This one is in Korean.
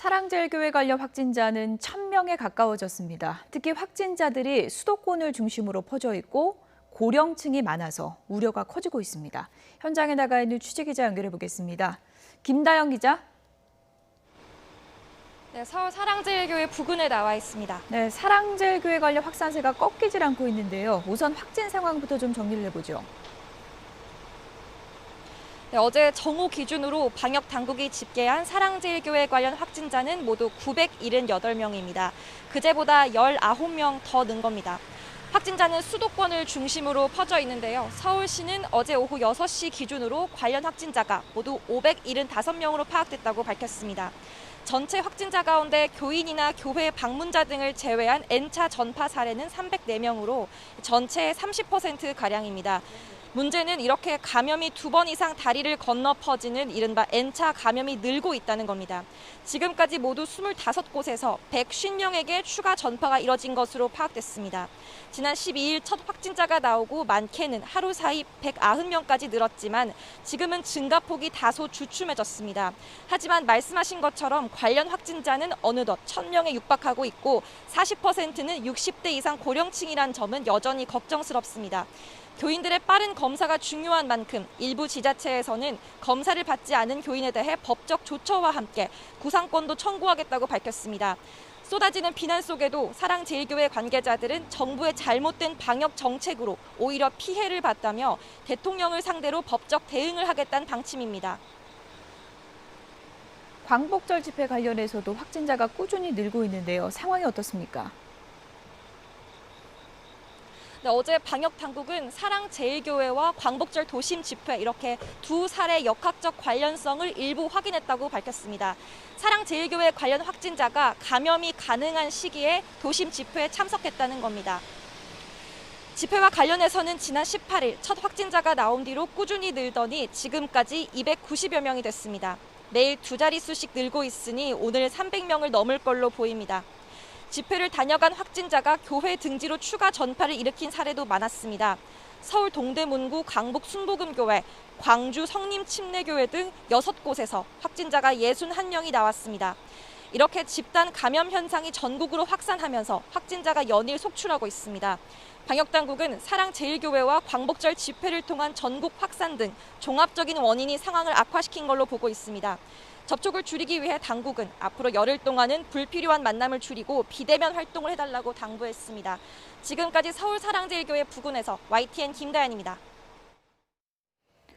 사랑제일교회 관련 확진자는 1,000명에 가까워졌습니다. 특히 확진자들이 수도권을 중심으로 퍼져 있고 고령층이 많아서 우려가 커지고 있습니다. 현장에 나가 있는 취재기자 연결해 보겠습니다. 김다영 기자. 네, 서울 사랑제일교회 부근에 나와 있습니다. 네, 사랑제일교회 관련 확산세가 꺾이질 않고 있는데요. 우선 확진 상황부터 좀 정리를 해보죠. 네, 어제 정오 기준으로 방역 당국이 집계한 사랑제일교회 관련 확진자는 모두 978명입니다. 그제보다 19명 더 는 겁니다. 확진자는 수도권을 중심으로 퍼져 있는데요. 서울시는 어제 오후 6시 기준으로 관련 확진자가 모두 575명으로 파악됐다고 밝혔습니다. 전체 확진자 가운데 교인이나 교회 방문자 등을 제외한 N차 전파 사례는 304명으로 전체의 30%가량입니다. 문제는 이렇게 감염이 2번 이상 다리를 건너 퍼지는 이른바 N차 감염이 늘고 있다는 겁니다. 지금까지 모두 25곳에서 150명에게 추가 전파가 이뤄진 것으로 파악됐습니다. 지난 12일 첫 확진자가 나오고 많게는 하루 사이 190명까지 늘었지만 지금은 증가폭이 다소 주춤해졌습니다. 하지만 말씀하신 것처럼 관련 확진자는 어느덧 1,000명에 육박하고 있고 40%는 60대 이상 고령층이란 점은 여전히 걱정스럽습니다. 교인들의 빠른 검사가 중요한 만큼 일부 지자체에서는 검사를 받지 않은 교인에 대해 법적 조처와 함께 구상권도 청구하겠다고 밝혔습니다. 쏟아지는 비난 속에도 사랑제일교회 관계자들은 정부의 잘못된 방역 정책으로 오히려 피해를 봤다며 대통령을 상대로 법적 대응을 하겠다는 방침입니다. 광복절 집회 관련해서도 확진자가 꾸준히 늘고 있는데요. 상황이 어떻습니까? 네, 어제 방역 당국은 사랑제일교회와 광복절 도심 집회 이렇게 두 사례 역학적 관련성을 일부 확인했다고 밝혔습니다. 사랑제일교회 관련 확진자가 감염이 가능한 시기에 도심 집회에 참석했다는 겁니다. 집회와 관련해서는 지난 18일 첫 확진자가 나온 뒤로 꾸준히 늘더니 지금까지 290여 명이 됐습니다. 매일 두 자릿수씩 늘고 있으니 오늘 300명을 넘을 걸로 보입니다. 집회를 다녀간 확진자가 교회 등지로 추가 전파를 일으킨 사례도 많았습니다. 서울 동대문구 강북 순복음교회, 광주 성림침례교회 등 6곳에서 확진자가 61명이 나왔습니다. 이렇게 집단 감염 현상이 전국으로 확산하면서 확진자가 연일 속출하고 있습니다. 방역당국은 사랑제일교회와 광복절 집회를 통한 전국 확산 등 종합적인 원인이 상황을 악화시킨 걸로 보고 있습니다. 접촉을 줄이기 위해 당국은 앞으로 열흘 동안은 불필요한 만남을 줄이고 비대면 활동을 해달라고 당부했습니다. 지금까지 서울 사랑제일교회 부근에서 YTN 김다연입니다.